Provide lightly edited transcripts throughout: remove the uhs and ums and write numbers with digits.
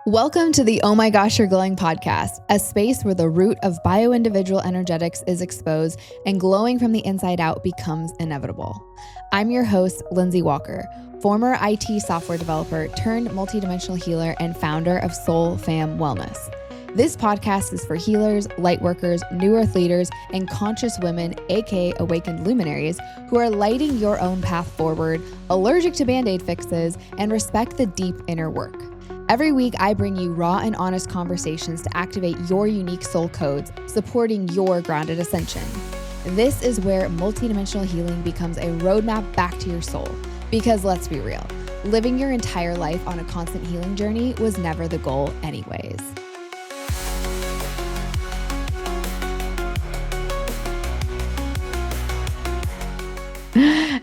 Welcome to the Oh My Gosh, You're Glowing podcast, a space where the root of bio-individual energetics is exposed and glowing from the inside out becomes inevitable. I'm your host, Lindsey Walker, former IT software developer turned multidimensional healer and founder of Soul Fam Wellness. This podcast is for healers, light workers, new earth leaders, and conscious women, aka awakened luminaries, who are lighting your own path forward, allergic to band-aid fixes, and respect the deep inner work. Every week, I bring you raw and honest conversations to activate your unique soul codes, supporting your grounded ascension. This is where multidimensional healing becomes a roadmap back to your soul. Because let's be real, living your entire life on a constant healing journey was never the goal anyways.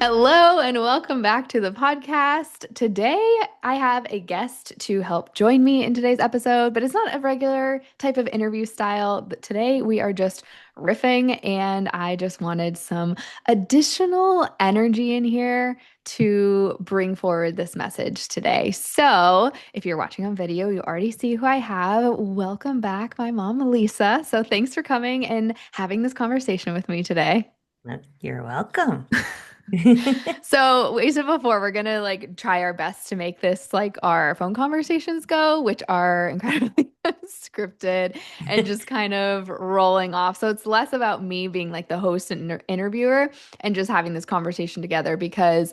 Hello and welcome back to the podcast. Today I have a guest to help join me in today's episode, but it's not a regular type of interview style. But today we are just riffing and I just wanted some additional energy in here to bring forward this message today. So if you're watching on video, you already see who I have. Welcome back, my mom, Lisa. So thanks for coming and having this conversation with me today. You're welcome. So we said before, we're going to try our best to make this like our phone conversations go, which are incredibly scripted and just kind of rolling off. So it's less about me being like the host and interviewer and just having this conversation together, because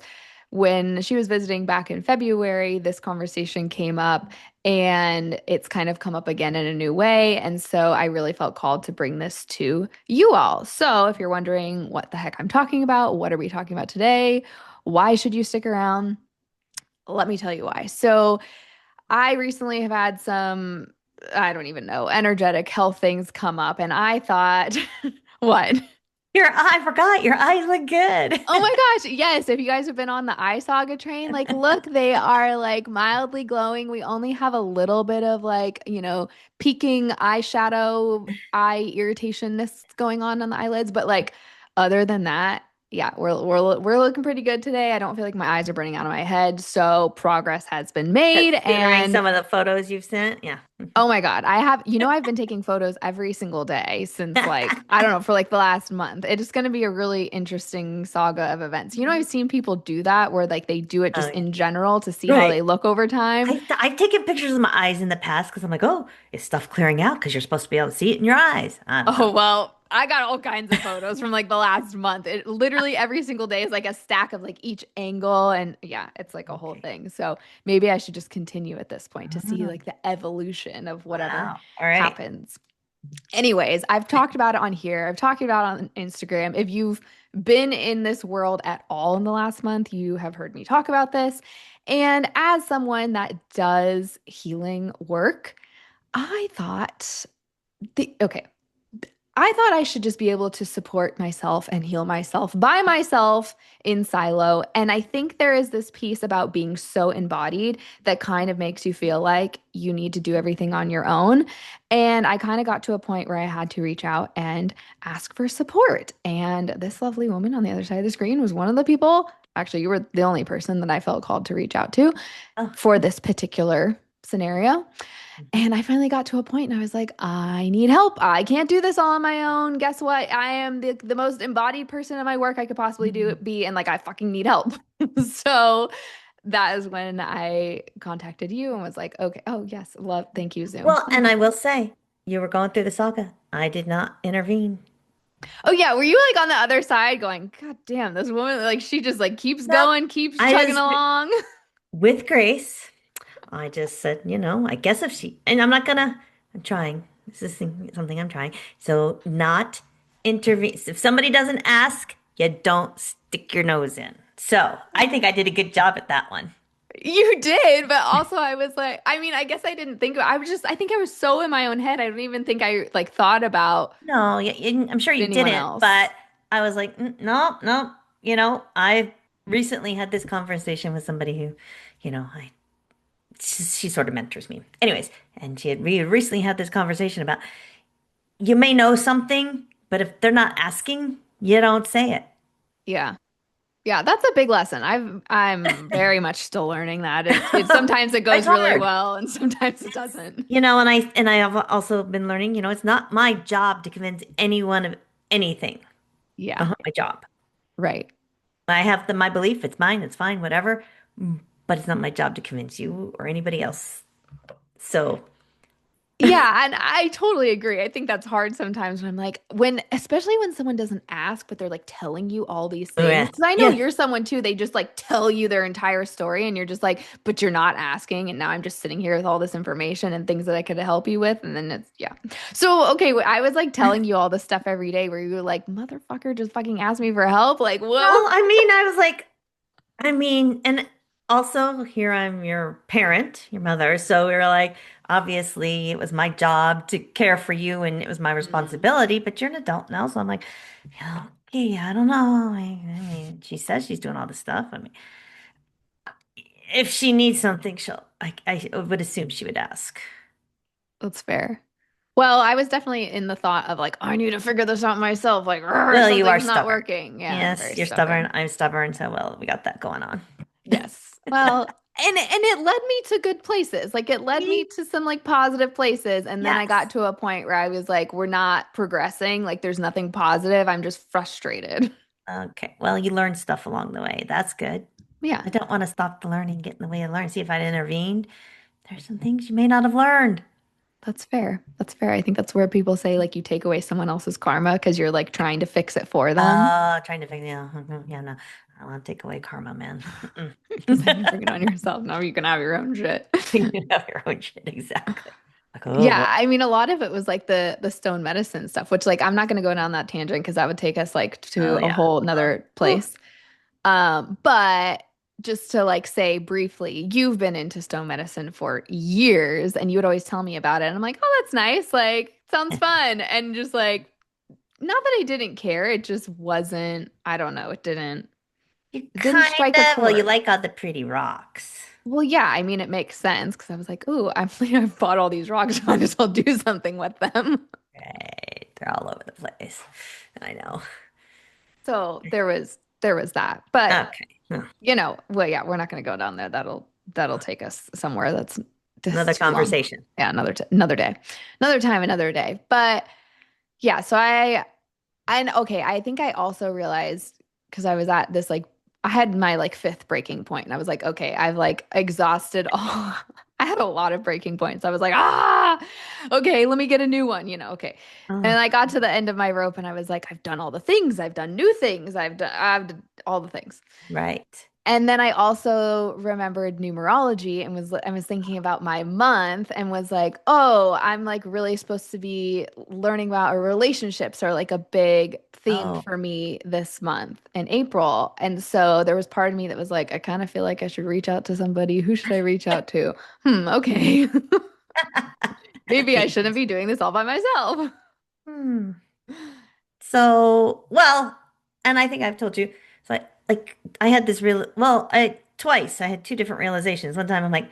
when she was visiting back in February, this conversation came up and it's kind of come up again in a new way. And so I really felt called to bring this to you all. So if you're wondering what the heck I'm talking about, what are we talking about today? Why should you stick around? Let me tell you why. So I recently have had some, I don't even know, energetic health things come up. And I thought, what? I forgot your eyes look good. Oh my gosh. Yes. If you guys have been on the eye saga train, look, they are mildly glowing. We only have a little bit of peaking eyeshadow, eye irritation that's going on the eyelids. But other than that, yeah, we're looking pretty good today. I don't feel like my eyes are burning out of my head. So progress has been made. Considering And some of the photos you've sent. Yeah. oh my God. I've been taking photos every single day since I don't know, for the last month. It's going to be a really interesting saga of events. I've seen people do that where they do it just in general to see how they look over time. I've taken pictures of my eyes in the past because I'm like, oh, is stuff clearing out? Because you're supposed to be able to see it in your eyes. Oh, well, I got all kinds of photos from the last month. It literally every single day is a stack of each angle. And yeah, it's a whole thing. So maybe I should just continue at this point to see the evolution of whatever happens. Anyways, I've talked about it on here. I've talked about it on Instagram. If you've been in this world at all in the last month, you have heard me talk about this. And as someone that does healing work, I thought I should just be able to support myself and heal myself by myself in silo. And I think there is this piece about being so embodied that kind of makes you feel like you need to do everything on your own. And I kind of got to a point where I had to reach out and ask for support. And this lovely woman on the other side of the screen was one of the people. Actually, you were the only person that I felt called to reach out to for this particular scenario. And I finally got to a point and I was like, I need help. I can't do this all on my own. Guess what? I am the most embodied person in my work I could possibly be. And I fucking need help. So that is when I contacted you and was like, okay, oh yes, thank you, Zoom. Well, and I will say, you were going through the saga. I did not intervene. Oh yeah, were you on the other side going, God damn, this woman, she just keeps going, keeps chugging along. With grace. I just said, I guess and I'm trying. This is something I'm trying. So not intervene. If somebody doesn't ask, you don't stick your nose in. So I think I did a good job at that one. You did, but also I was I guess I didn't think, I think I was so in my own head. I don't even think I thought about. No, I'm sure you didn't, else. But I was like, no. I recently had this conversation with somebody who, she sort of mentors me. Anyways, and we recently had this conversation about you may know something, but if they're not asking, you don't say it. Yeah. Yeah, that's a big lesson. I'm very much still learning that. Sometimes it It's goes really hard. well and sometimes it doesn't. And I have also been learning, it's not my job to convince anyone of anything. Yeah, Not my job. right. I have my belief, it's mine, it's fine, whatever. But it's not my job to convince you or anybody else. So, Yeah, and I totally agree. I think that's hard sometimes when I'm like, especially when someone doesn't ask, but they're like telling you all these things. yes, Because I know yes. you're someone too, they just like tell you their entire story and you're just like, but you're not asking. And now I'm just sitting here with all this information and things that I could help you with. And then yeah. So, okay, I was like telling you all this stuff every day where you were like, motherfucker, just fucking ask me for help. Like, whoa. Well, I was like, and also here I'm your parent, your mother. So we were like, obviously it was my job to care for you and it was my Mm. responsibility, but you're an adult now. So I'm like, yeah, okay, I don't know. I mean, she says she's doing all this stuff. I mean, if she needs something, I would assume she would ask. That's fair. Well, I was definitely in the thought of like, I need to figure this out myself. Like, Well, you are something's not stubborn. working. Yeah, I'm Yes, very you're stubborn. stubborn. I'm stubborn. So, well, we got that going on. Yes. Well, and it led me to good places. Like it led me See? to some like positive places. And then I got Yes. to a point where I was like, we're not progressing. Like there's nothing positive. I'm just frustrated. Okay. Well, you learned stuff along the way. That's good. Yeah, I don't want to stop the learning, get in the way of learning. See if I'd intervened. There's some things you may not have learned. that's fair. That's fair. I think that's where people say like you take away someone else's karma because you're like trying to fix it for them. Trying to figure, yeah, yeah, no, I don't want to take away karma, man. Mm-mm. Because then you bring it on yourself. Now you can have your own shit. You have your own shit, exactly. Like, oh boy. Yeah, I mean, a lot of it was like the stone medicine stuff, which like I'm not going to go down that tangent because that would take us like Oh to a yeah. whole Well, nother whew. place. But just to like say briefly, you've been into stone medicine for years, and you would always tell me about it, and I'm like, oh, that's nice, like sounds fun, and just like not that I didn't care, it just wasn't. I don't know, You it didn't kind strike a of, well, you chord. like all the pretty rocks. Well, yeah, I mean, it makes sense because I was like, ooh, I've bought all these rocks, might as well do something with them. Right. They're all over the place. I know. So there was that. But Okay. Huh. well, yeah, we're not going to go down there. That'll take us somewhere that's Another too long. conversation. Yeah, another day. Another time, another day. But yeah, so and okay, I think I also realized because I was at this like I had my like fifth breaking point and I was like, okay, I've like exhausted all I had a lot of breaking points. I was like, okay, let me get a new one, okay. And Oh, I got to the end of my rope and I was like, I've done all the things, I've done new things, I've done all the things. right. And then I also remembered numerology and I was thinking about my month and was like, "Oh, I'm like really supposed to be learning about our relationships are like a big theme Oh, for me this month in April." And so there was part of me that was like, I kind of feel like I should reach out to somebody. Who should I reach out to? Okay. Maybe I shouldn't be doing this all by myself. hmm. So, well, and I think I've told you. So, I had this real, well, I twice I had two different realizations. One time I'm like,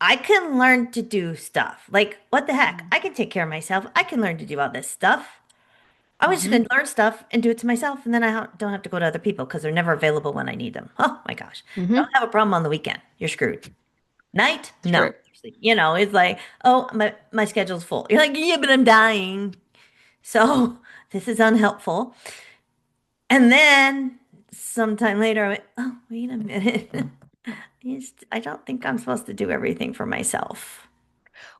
I can learn to do stuff. Like, what the heck? I can take care of myself. I can learn to do all this stuff. I was just Mm-hmm. going to learn stuff and do it to myself, and then don't have to go to other people because they're never available when I need them. Oh my gosh. Mm-hmm. Don't have a problem on the weekend. You're screwed. Night? No. True. It's like, oh, my schedule's full. You're like, yeah, but I'm dying. So this is unhelpful. And then sometime later, I went, oh, wait a minute. I don't think I'm supposed to do everything for myself.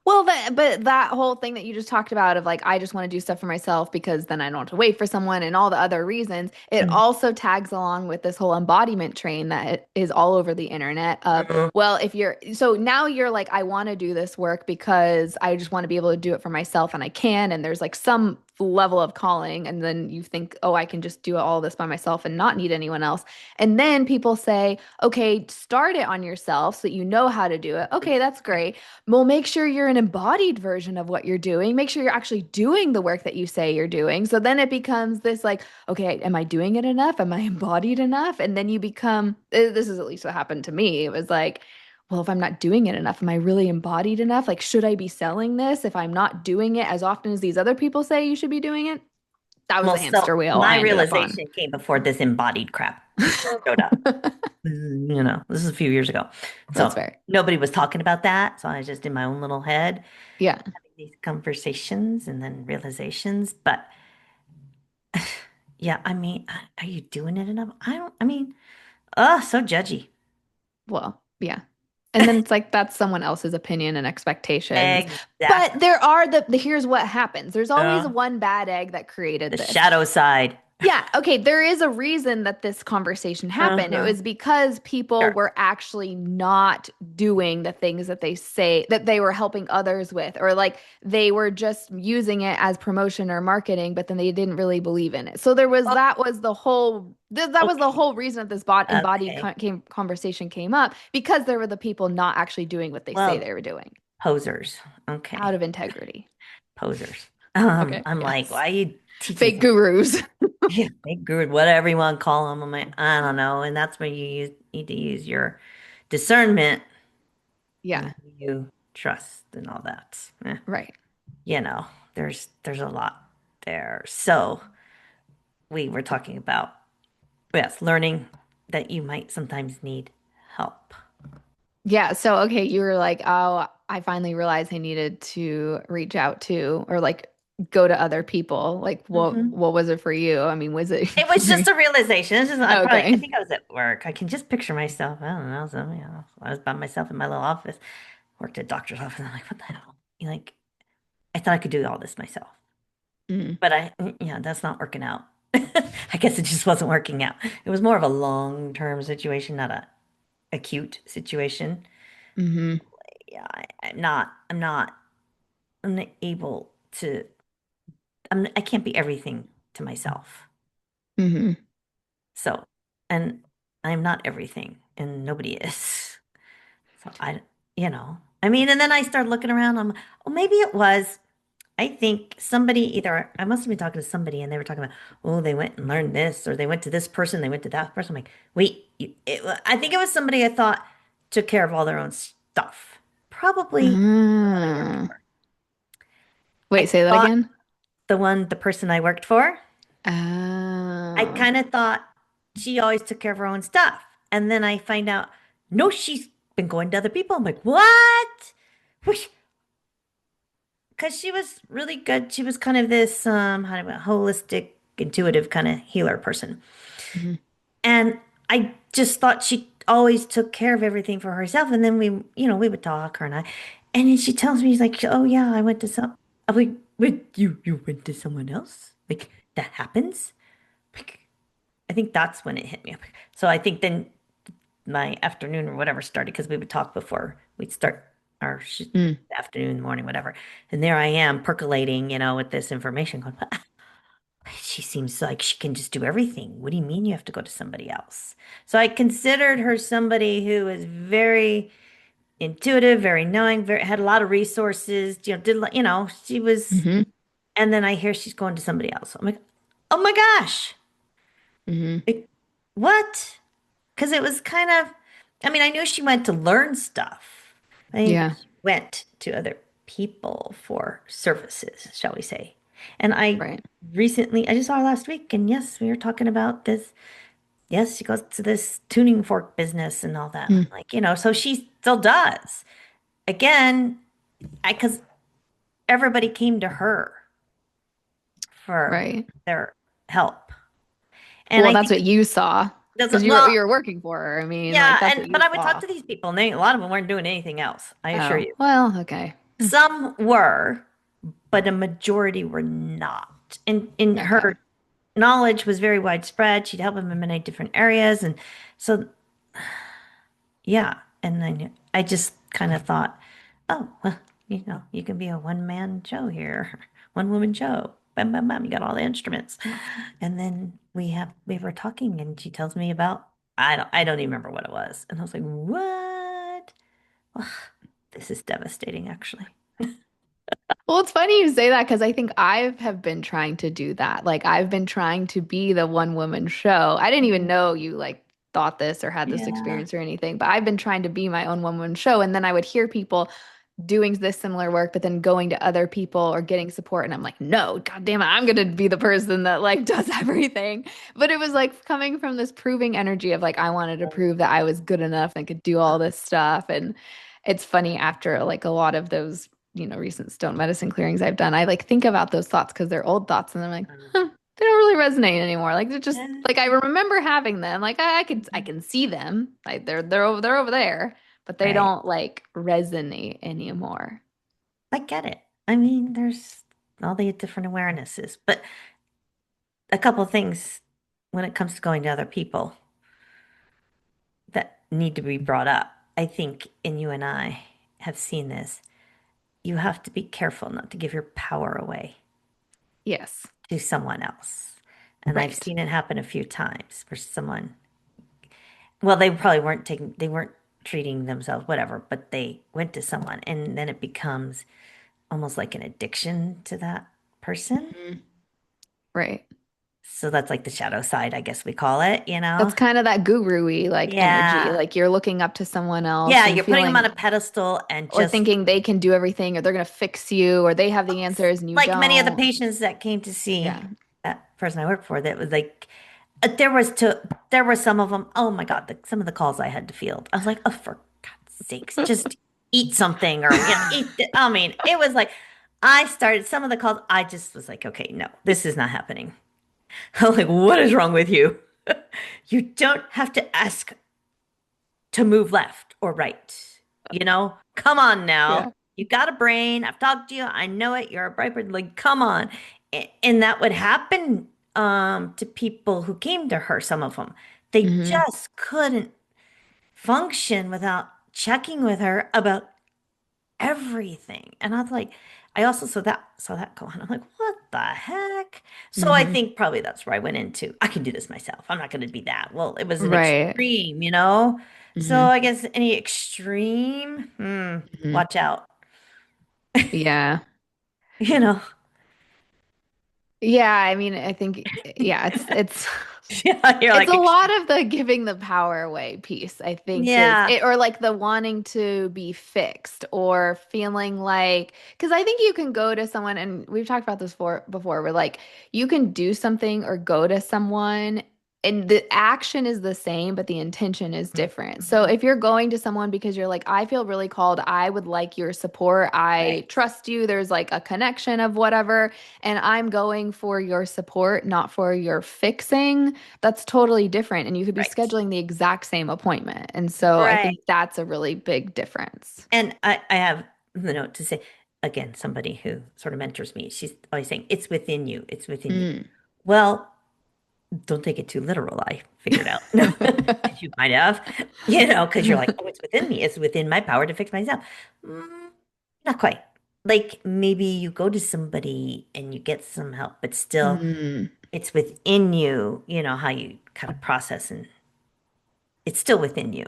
Well, but that whole thing that you just talked about of like, I just want to do stuff for myself because then I don't have to wait for someone and all the other reasons, it Mm. also tags along with this whole embodiment train that is all over the internet of, Mm. well, so now you're like, I want to do this work because I just want to be able to do it for myself and I can. And there's like some level of calling. And then you think, oh, I can just do all this by myself and not need anyone else. And then people say, okay, start it on yourself so that you know how to do it. Okay, that's great. Well, make sure you're an embodied version of what you're doing. Make sure you're actually doing the work that you say you're doing. So then it becomes this like, okay, am I doing it enough? Am I embodied enough? And then you become, this is at least what happened to me. It was like, well, if I'm not doing it enough, am I really embodied enough? Like, should I be selling this if I'm not doing it as often as these other people say you should be doing it? That was Well, the so hamster wheel my I ended up on. realization came before this embodied crap. showed up. This is a few years ago. That's So fair. nobody was talking about that. So I was just in my own little head Yeah. having these conversations and then realizations. But yeah, I mean, are you doing it enough? I mean, so judgy. Well, yeah. And then it's like that's someone else's opinion and expectations. But Exactly. there are here's what happens. There's always Uh, one bad egg that the created this. shadow side. Yeah, okay, there is a reason that this conversation happened. It Uh-huh. was because people Sure. were actually not doing the things that they say that they were helping others with, or like they were just using it as promotion or marketing, but then they didn't really believe in it. So there was Oh, that was the okay. whole reason that this bot embodied Okay. conversation came up because there were the people not actually doing what they say Well, they were doing posers. out Okay. of integrity. Posers. Okay, I'm like, yes. why are you teaching Fake something? gurus. Yeah, big good, whatever you want to call them. I'm like, I don't know. And that's where need to use your discernment and Yeah, who you trust and all that. right. You know, there's a lot there. So we were talking about, yes, learning that you might sometimes need help. Yeah, so okay, you were like, "Oh, I finally realized I needed to reach out to or like go to other people." Like Hmm. what was it for you? I mean, was it It was just a realization. It's just, I Okay. think I was at work. I can just picture myself. I don't know. So, I was by myself in my little office, worked at a doctor's office. And I'm like, what the hell? Like, I thought I could do all this myself. Mm-hmm. But yeah, that's not working out. I guess it just wasn't working out. It was more of a long-term situation, not a acute situation. Mm-hmm. Yeah, I'm not able to, I can't be everything to myself. Mm-hmm. So, and I'm not everything, and nobody is. So I mean, and then I started looking around. Oh, maybe it was. I think I must have been talking to somebody and they were talking about, oh, they went and learned this, or they went to this person, they went to that person. I'm like, wait, I think it was somebody I thought took care of all their own stuff. Probably the one I worked Ah. for. Wait, I say that thought again? the person I worked for, I Oh. kind of thought she always took care of her own stuff. And then I find out, no, she's been going to other people. I'm like, what? Because she was really good. She was kind of this how do I, holistic, intuitive kind of healer person. Mm-hmm. And I just thought she always took care of everything for herself. And then we would talk, her and I. And then she tells me, she's like, oh yeah, I went to some. I'm like, wait, you went to someone else? Like that happens? Like, I think that's when it hit me. So I think then my afternoon or whatever started because we would talk before we'd start our Mm. afternoon, morning, whatever. And there I am percolating, with this information going, she seems like she can just do everything. What do you mean you have to go to somebody else? So I considered her somebody who is very intuitive, very knowing, had a lot of resources, she was, Mm-hmm. and then I hear she's going to somebody else. I'm like, oh my gosh, Mm-hmm. what? Because it was kind of, I mean, I knew she went to learn stuff. I didn't know Yeah, she went to other people for services, shall we say. And right. I just saw her last week, and yes, we were talking about this. Yes, she goes to this tuning fork business and all that. And Mm. I'm like, so she still does. Again, because everybody came to her for Right. their help. And Well, I that's think what it you saw because doesn't, well, you were working for her. I mean, like yeah, that's what but you I would talk saw. to these people, and a lot of them weren't doing anything else, I assure Oh, you. well, okay. Mm. Some were, but a majority were not. And Okay. her knowledge was very widespread. She'd help them in many different areas. And so, yeah. And then I just kind of thought, oh, well, you can be a one-man show here, one-woman show. Bam, bam, bam. You got all the instruments. And then we were talking and she tells me about, I don't even remember what it was. And I was like, what? This is devastating, actually. Well, it's funny you say that because I think I have been trying to do that. Like I've been trying to be the one woman show. I didn't even Mhm. know you like thought this or had this Yeah. experience or anything, but I've been trying to be my own one woman show. And then I would hear people, doing this similar work, but then going to other people or getting support. And I'm like, no, God damn it, I'm gonna be the person that like does everything. But it was like coming from this proving energy of like I wanted to prove that I was good enough and could do all this stuff. And it's funny after like a lot of those, recent stone medicine clearings I've done, I like think about those thoughts because they're old thoughts and I'm like, huh, they don't really resonate anymore. Like they're just Yeah, like I remember having them. Like I can see them. Like they're over there, but they right. don't like resonate anymore. I get it. I mean, there's all the different awarenesses, but a couple of things when it comes to going to other people that need to be brought up. I think, and you and I have seen this, you have to be careful not to give your power away Yes. to someone else. And I've Right. seen it happen a few times where someone, well, they probably weren't taking, they weren't treating themselves, whatever, but they went to someone and then it becomes almost like an addiction to that person. Mhm. Right. So that's like the shadow side, I guess we call it, you That's know? kind of that guru-y like energy. Yeah. Like you're looking up to someone else Yeah, and you're putting them on a feeling pedestal and or just thinking they can do everything or they're gonna fix you or they have the answers and you like many of the don't. patients that came to see Yeah. that person I worked for, that was like there were some of them. Oh my God, some of the calls I had to field. I was like, oh, for God's sakes, just eat something or eat. I mean, it was like I started some of the calls. I just was like, okay, no, this is not happening. I'm like, what is wrong with you? You don't have to ask to move left or right. Come on now. Yeah. You got a brain. I've talked to you. I know it. You're a bright bird. Like, come on. And that would happen to people who came to her, some of them. They Hmm. just couldn't function without checking with her about everything. And I was like, I also saw that go on. I'm like, what the heck? So I Hmm. think probably that's where I went into. I can do this myself. I'm not going to be that. Well, it was an Right. extreme. So Hmm. I guess any extreme, Hmm. watch out. Yeah. You know. Yeah, I mean, I think yeah, it's Yeah, you're it's like a lot extreme. of the giving the power away piece, I think is Yeah. it or like the wanting to be fixed or feeling like because I think you can go to someone and we've talked about this before where like you can do something or go to someone and the action is the same, but the intention is different. So Mhm. if you're going to someone because you're like, I feel really called, I would like your support, I Right. trust you, there's like a connection of whatever, and I'm going for your support, not for your fixing, that's totally different. And you could be Right. scheduling the exact same appointment. And so I Right. think that's a really big difference. And I have the note to say, again, somebody who sort of mentors me, she's always saying, it's within you. It's within you. Mm. Well, don't take it too literal, I figured out. As you might have, because you're like, oh, it's within me. It's within my power to fix myself. Mm, not quite. Like maybe you go to somebody and you get some help, but still Mm. it's within you, how you kind of process and it's still within you.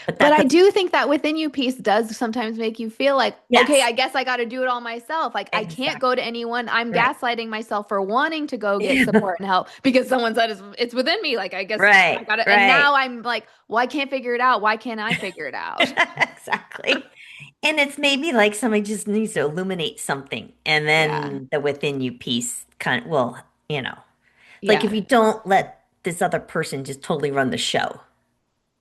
But But that I doesn't, do think that within you piece does sometimes make you feel like, okay, yes, I guess I got to do it all myself. Like I can't go to exactly. anyone. I'm Right. gaslighting myself for wanting to go get support and help because someone said it's within me. Like I guess I Right, got to. And right. now I'm like, well, I can't figure it out. Why can't I figure it out? Exactly. And it's maybe like somebody just needs to illuminate something, and Yeah. then the within you piece kind of, well, like if Yeah. you don't let this other person just totally run the show.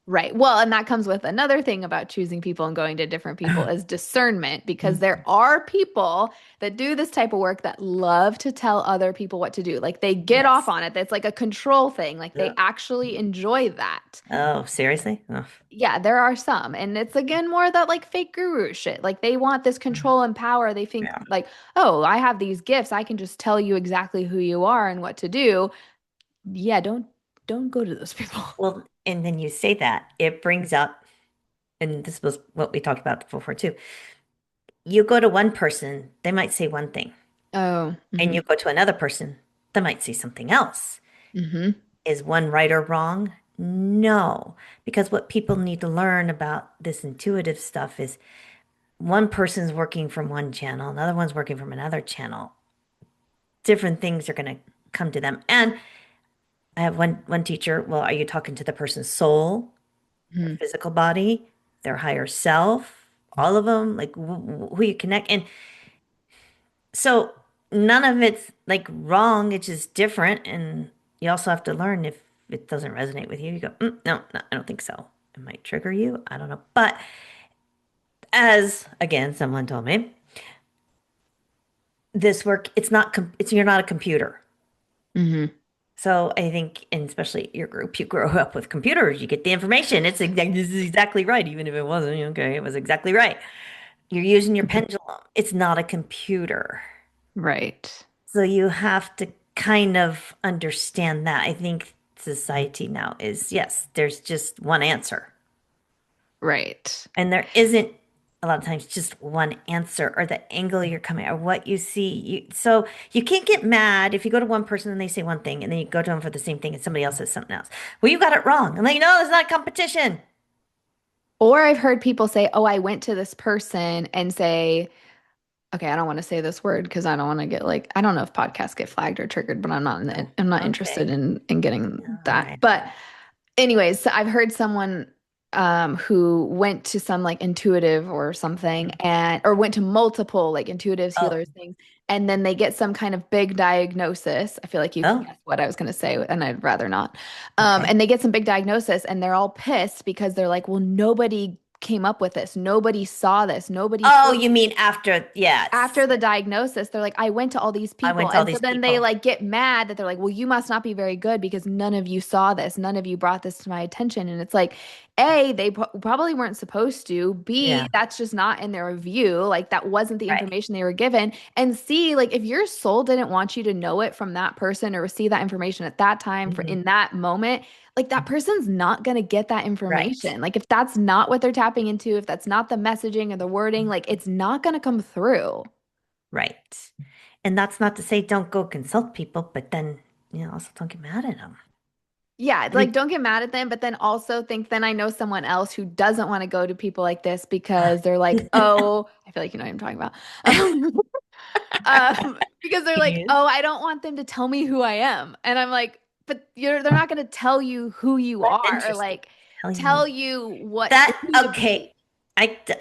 Right. Well, and that comes with another thing about choosing people and going to different people is discernment, because there are people that do this type of work that love to tell other people what to do. Like they get off Yes. on it. That's like a control thing. Like they Yeah. actually enjoy that. Oh, seriously? Oh. Yeah, there are some. And it's again more that like fake guru shit. Like they want this control and power. They think Yeah. like, oh, I have these gifts. I can just tell you exactly who you are and what to do. Yeah, don't go to those people. Well, and then you say that, it brings up, and this was what we talked about before too. You go to one person, they might say one thing, Oh, and mm-hmm, you go to another person, they might say something else. mm-hmm. Is one right or wrong? No, because what people need to learn about this intuitive stuff is one person's working from one channel, another one's working from another channel. Different things are going to come to them. And I have one teacher, well, are you talking to the person's soul, their Mm-hmm. physical body, their higher self? all of them, like who you connect. And so none of it's like wrong. It's just different. And you also have to learn if it doesn't resonate with you, you go, no, no, I don't think so. It might trigger you. I don't know. But as again, someone told me, this work, you're not a computer. Hmm. So I think, and especially your group, you grow up with computers, you get the information. This is exactly right, even if it wasn't. Okay, it was exactly right. You're using your pendulum. It's not a computer. Right. So you have to kind of understand that. I think society now is, yes, there's just one answer. Right. And there isn't a lot of times just one answer or the angle you're coming or what you see. So you can't get mad if you go to one person and they say one thing and then you go to them for the same thing and somebody else says something else. Well, you got it wrong. I'm like, no, it's not competition. Or I've heard people say, "Oh, I went to this person and say, okay, I don't want to say this word because I don't want to get like I don't know if podcasts get flagged or triggered, but Oh, I'm not interested okay. in getting All that." right. But anyways, so I've heard someone who went to some like intuitive or something and or went to multiple like intuitives, Oh, healers, things, and then they get some kind of big diagnosis. I feel like you can oh, guess what I was going to say, and I'd rather not. okay. And they get some big diagnosis and they're all pissed because they're like, well, nobody came up with this. Nobody saw this. Nobody Oh, told you mean after, yes. after the diagnosis, they're like, I went to all these I people. went to all And so these then they people. like get mad that they're like, well, you must not be very good because none of you saw this. None of you brought this to my attention. And it's like, A, they probably weren't supposed to. B, Yeah, that's just not in their view. Like that wasn't the right. information they were given. And C, like if your soul didn't want you to know it from that person or receive that information at that time for Mhm. in that moment, like that person's not going to get that Right. information. Like if that's not what they're tapping into, if that's not the messaging or the wording, like it's not going to come through. Right. And that's not to say don't go consult people, but then, also don't get mad at them. Yeah, I like mean, don't get mad at them, but then also think then I know someone else who doesn't want to go to people like this because they're like, oh, I feel like you know what I'm talking about. Because they're like, yes. oh, I don't want them to tell me who I am. And I'm like, but they're not going to tell you who you That's are or interesting. like Tell you tell you what that. who to be. Okay.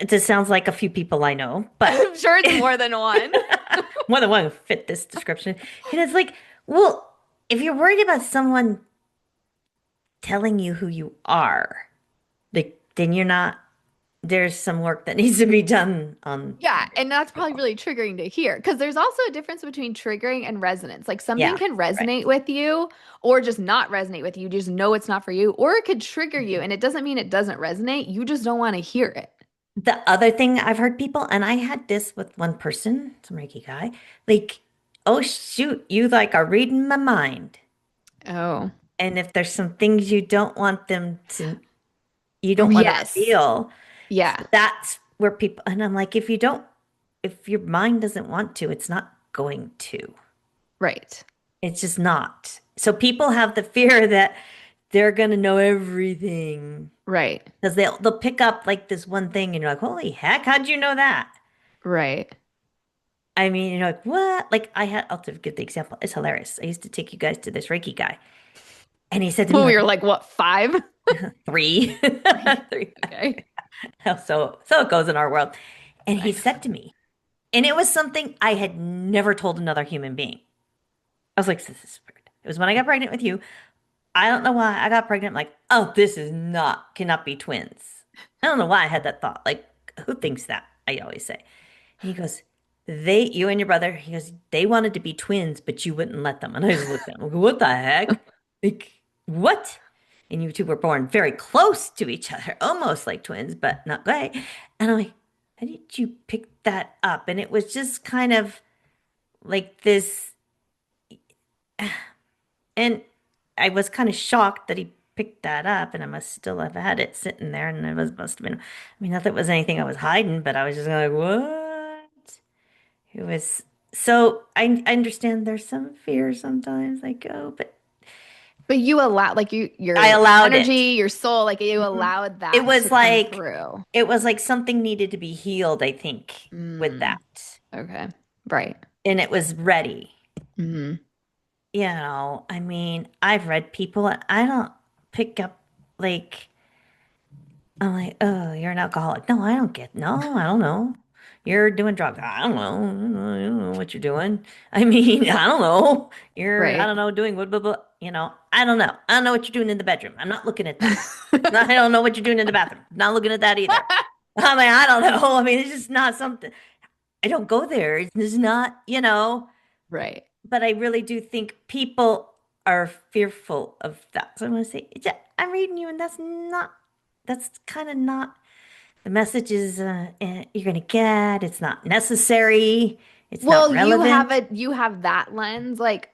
This sounds like a few people I know, but I'm sure it's more than one. more than one fit this description. And it's like, well, if you're worried about someone telling you who you are, like, then you're not, there's some work that needs to be done on. Yeah, and that's probably really triggering to hear because there's also a difference between triggering and resonance. Like something Yeah, can right. resonate with you or just not resonate with you. You just know it's not for you, or it could trigger you and it doesn't mean it doesn't resonate. You just don't want to hear it. The other thing I've heard people, and I had this with one person, some Reiki guy, like, oh shoot, you like are reading my mind. Oh, And if there's some things you don't want to yes. reveal, Yeah, that's where people, and I'm like, if your mind doesn't want to, it's not going to. right. It's just not. So people have the fear that they're gonna know everything Right. because they'll pick up like this one thing, and you're like, holy heck, how'd you know that? Right. I mean, you're like, what? Like I'll give the example. It's hilarious. I used to take you guys to this Reiki guy, and he said to me Well, like you're like, what, five? three, Three. three. Okay. So it goes in our world. And he Nice. said to me, and it was something I had never told another human being. I was like, this is weird. It was when I got pregnant with you. I don't know why I got pregnant. I'm like, oh, this is not, cannot be twins. I don't know why I had that thought. Like, who thinks that? I always say. And he goes, you and your brother, he goes, they wanted to be twins, but you wouldn't let them. And I just looked at him, like, what the heck? Like, what? And you two were born very close to each other, almost like twins, but not quite. And I'm like, how did you pick that up? And it was just kind of like this. And I was kind of shocked that he picked that up, and I must still have had it sitting there, and must have been. I mean, not that it was anything I was hiding, but I was just like, what? It was so. I understand there's some fear sometimes, like but But you allow like I your allowed it. energy, your soul, like you Mhm. allowed It that to was come like through. it was like something needed to be healed, I think, with Mm, that, okay. Right. and it was ready. Hmm. I mean, I've read people, and I don't pick up like. I'm like, oh, you're an alcoholic. No, I don't get, no, I don't know. You're doing drugs. I don't know. I don't know what you're doing. I mean, I don't know. I Right. don't know, doing what, blah, blah, I don't know. I don't know what you're doing in the bedroom. I'm not looking at that. I don't know what you're doing in the bathroom. Not looking at that either. I mean, I don't know. I mean, it's just not something. I don't go there. It's not, Right. but I really do think people are fearful of that. So I'm going to say, I'm reading you, and that's kind of not the message is you're going to get. It's not necessary. It's not Well, relevant. you have that lens. Like,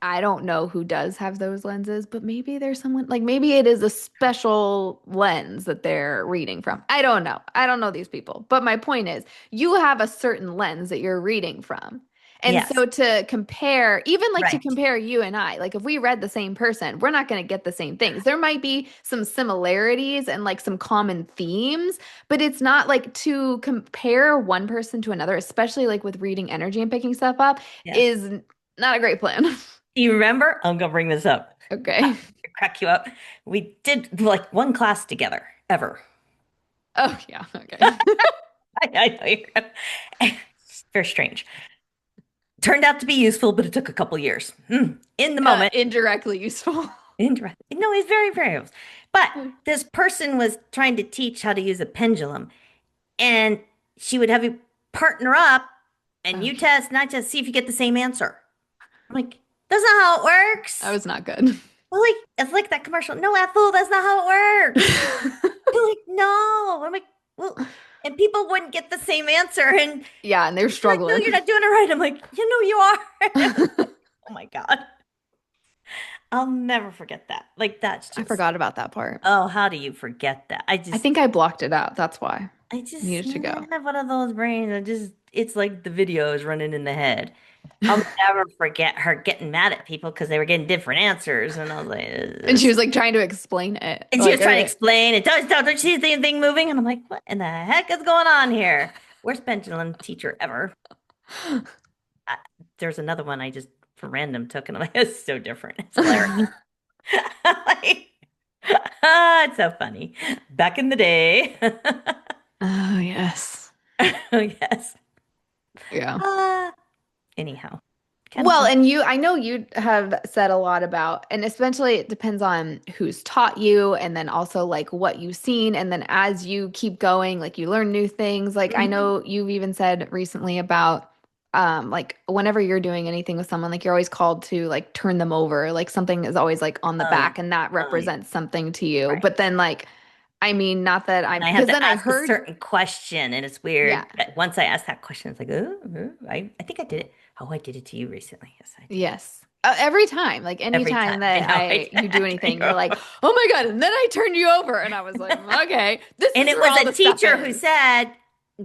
I don't know who does have those lenses, but maybe there's someone like maybe it is a special lens that they're reading from. I don't know. I don't know these people. But my point is, you have a certain lens that you're reading from. And Yes, so to compare, even like to right. compare you and I, like if we read the same person, we're not going to get the same things. There might be some similarities and like some common themes, but it's not like to compare one person to another, especially like with reading energy and picking stuff up, Yes. is not a great plan. Do you remember? I'm going to bring this up. Okay. Crack you up. We did like one class together ever. Oh, yeah. Okay. I know very strange. Turned out to be useful, but it took a couple years. In the moment, Indirectly useful. interesting. No, it's very, very useful. But this person was trying to teach how to use a pendulum, and she would have you partner up, and Oh, you yeah. test, not just see if you get the same answer. I'm like, that's not how it That works. was not good. Well, like it's like that commercial. No, Ethel, that's not how it works. They're like, no. I'm like, well, and people wouldn't get the same answer, and Yeah, and they're they're like, no, struggling. you're not doing it right. I'm like, you know, you are. I Oh my God. I'll never forget that. Like that's just, forgot about that part. oh, how do you forget that? I think I blocked it out. That's why. I just Needed to go. have one of those brains. It's like the video is running in the head. I'll never forget her getting mad at people because they were getting different answers. And I was like, And she this. was like trying to explain it. And she was Like, trying to okay. explain it. Don't you see the same thing moving? And I'm like, what in the heck is going on here? Worst pendulum teacher ever. I, there's another one I just for random took, and I'm like, it's so different. It's hilarious. Like, it's so funny. Back in the day. Oh, yes. Oh, yes. Yeah. Uh, anyhow, kind of Well, fun. and I know you have said a lot about, and especially it depends on who's taught you, and then also like what you've seen. And then as you keep going, like you learn new things. Like I Mhm. know you've even said recently about, like whenever you're doing anything with someone, like you're always called to like turn them over. Like something is always like on the Oh, yeah. back, and that Oh, yeah. represents something to you. Right. But then, like, I mean, not that I'm, And I have because to then I ask a heard, certain question, and it's weird. yeah. But once I ask that question, it's like, I think I did it. Oh, I did it to you recently. Yes, I did. Yes. Every time, like Every time. anytime I that know. you do I turn anything, you you're like, over. "Oh my God." And then I turned you over and I was like, "Okay, this And is it where was all a the stuff teacher who is." said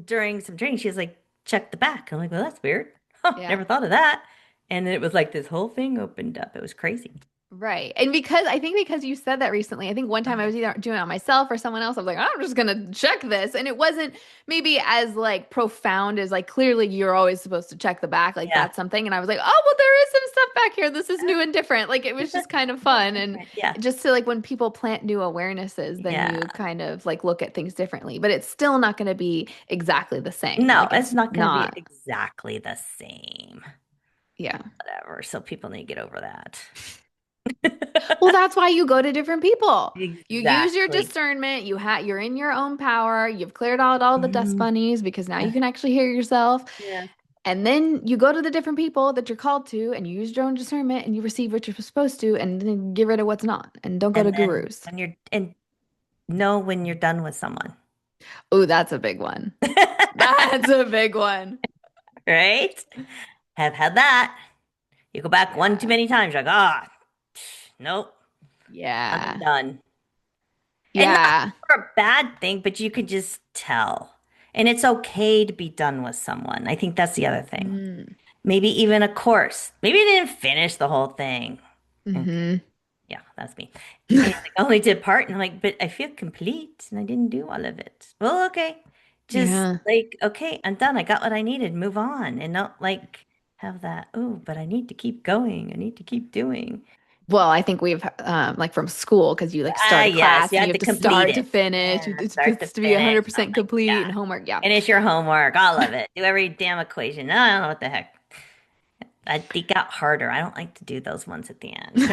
during some training, she was like, check the back. I'm like, well, that's weird. Huh, Yeah. never thought of that. And then it was like this whole thing opened up. It was crazy. Right. And because I think because you said that recently, I think one Oh, time I yeah. was either doing it on myself or someone else. I was like, I'm just gonna check this. And it wasn't maybe as like profound as like clearly you're always supposed to check the back, like Yeah. that's something. And I was like, oh well, there is some stuff back here. This is new and different. Like it was It's a just kind of little fun. And different. Yeah. just to like when people plant new awarenesses, then Yeah. you kind of like look at things differently. But it's still not gonna be exactly the same. No, Like it's it's not going to be not. exactly the same. Yeah. Whatever. So people need to get over that. Well, that's why you go to different people. You use your Exactly. discernment. You're in your own power. You've cleared out all the dust Mhm. bunnies because now you Yeah. can actually hear yourself. Yeah. And then you go to the different people that you're called to and you use your own discernment and you receive what you're supposed to and then get rid of what's not and don't go to And then gurus. and know when you're done with someone. Oh, that's a big one. That's a big one. Right? Have had that. You go back one too Yeah. many times, you're like, ah, nope, I'm Yeah. done. And not Yeah. for a bad thing, but you could just tell. And it's okay to be done with someone. I think that's the other thing. Mm. Maybe even a course. Maybe you didn't finish the whole thing. Okay. Hmm. Yeah, that's me. And he's like, I only did part. And I'm like, but I feel complete and I didn't do all of it. Well, okay. Just Yeah. like, okay, I'm done. I got what I needed. Move on. And not like have that, oh, but I need to keep going. I need to keep doing. Well, I think we've like from school because you like Ah, start a yes, class you and you have have to to complete start to it. finish. Yeah, It's start to supposed to be finish. Oh 100% my complete and God. homework. Yeah. Finish your homework. All of it. Do every damn equation. I don't know what the heck. They got harder. I don't like to do those ones at the end.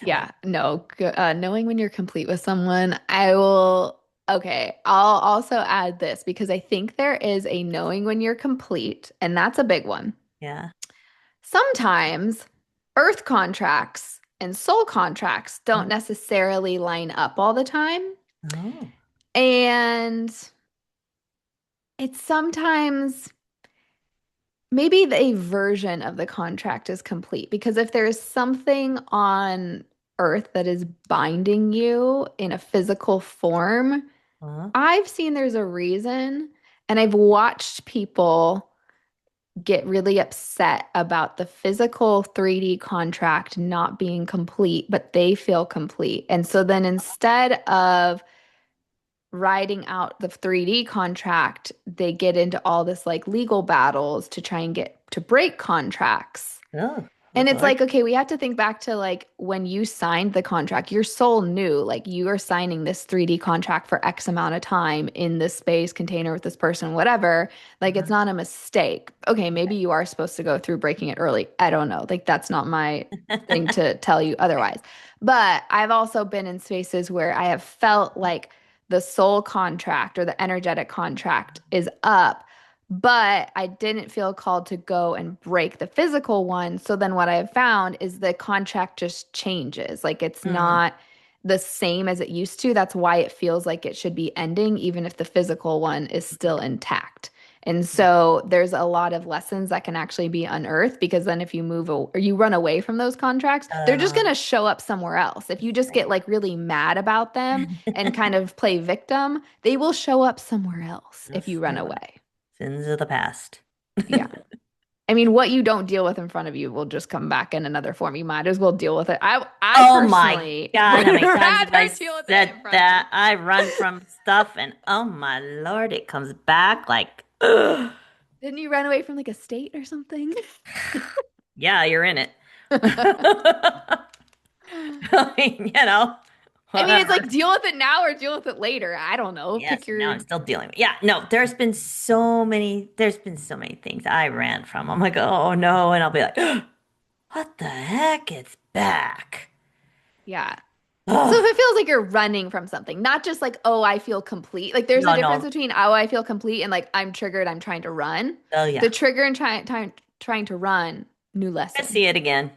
Yeah, no, knowing when you're complete with someone, I will. Okay, I'll also add this because I think there is a knowing when you're complete, and that's a big one. Yeah. Sometimes earth contracts and soul contracts don't Oh. necessarily line up all the time. Oh. And it's sometimes maybe a version of the contract is complete because if there's something on earth that is binding you in a physical form, Uh-huh. I've seen there's a reason, and I've watched people get really upset about the physical 3D contract not being complete, but they feel complete. And so then instead of writing out the 3D contract, they get into all this like legal battles to try and get to break contracts. Oh, oh And it's Lord. like, okay, we have to think back to like when you signed the contract, your soul knew like you are signing this 3D contract for X amount of time in this space container with this person, whatever. Like it's Uh-huh. not a mistake. Okay, maybe you are supposed to go through breaking it early. I don't know. Like that's not my thing to tell you otherwise. But I've also been in spaces where I have felt like the soul contract or the energetic contract is up, but I didn't feel called to go and break the physical one. So then what I have found is the contract just changes. Like it's Mm. not the same as it used to. That's why it feels like it should be ending, even if the physical one is still intact. And Yeah. so there's a lot of lessons that can actually be unearthed because then if you or you run away from those contracts, they're just Uh, going to show up somewhere else. If you just get like really mad about them and kind of play victim, they will show up somewhere else if yes, you run they will. away. Sins of the past. Yeah. I mean, what you don't deal with in front of you will just come back in another form. You might as well deal with it. I Oh my personally God, would how many times have I rather deal with it said in front of that? me. I run from stuff and oh my Lord, it comes back like, ugh. Didn't you run away from like a state or something? Yeah, you're in it. I mean, I mean, it's whatever. like deal with it now or deal with it later. I don't know. Yes, Pick and now your. I'm still dealing with. Yeah, no, there's been so many things I ran from. I'm like, oh no, and I'll be like, what the heck? It's back. Yeah. So if Oh, it feels like you're running from something, not just like, oh, I feel complete. Like there's a no, difference no. between, oh, I feel complete and like I'm triggered, I'm trying to run. Oh The yeah. trigger and trying to run, new I lesson. see it again.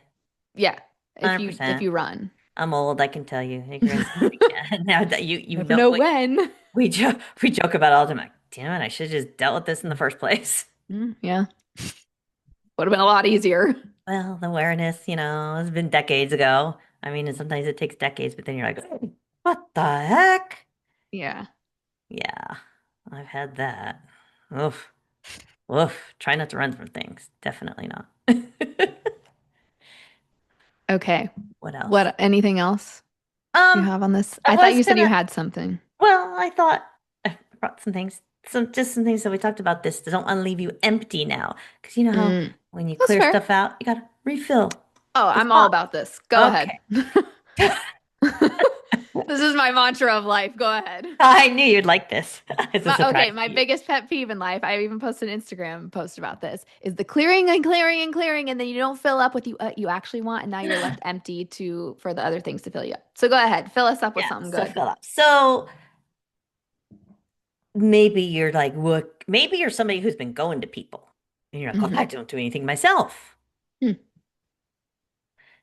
Yeah. If 100%. you run. I'm old, I can tell you. You're gonna see it again. Now that you Never know know what when. we joke about it all the time. Like, damn it, I should have just dealt with this in the first place. Yeah. Would have been a lot easier. Well, the awareness, it's been decades ago. I mean, and sometimes it takes decades, but then you're like, what the heck? Yeah. Yeah, I've had that. Oof. Oof. Try not to run from things. Definitely not. Okay. What else? What, anything else you Um, have on this? I I thought was you said you gonna, had something. well, I thought I brought some things, some things that we talked about this. Don't want to leave you empty now. Because you know how Mm, when you that's clear fair. stuff out, you gotta refill Oh, the I'm all spot. about this. Go ahead. Okay. This is my mantra of life. Go ahead. I knew you'd like this. It's a Okay, surprise my to you. biggest pet peeve in life, I even posted an Instagram post about this, is the clearing and clearing and clearing, and then you don't fill up with you actually want, and now you're left empty to for the other things to fill you up. So go ahead, fill us up with Yeah, something so good. fill up. So maybe you're like, what? Maybe you're somebody who's been going to people, and you're like, oh, Hmm. I don't do anything myself. Hmm.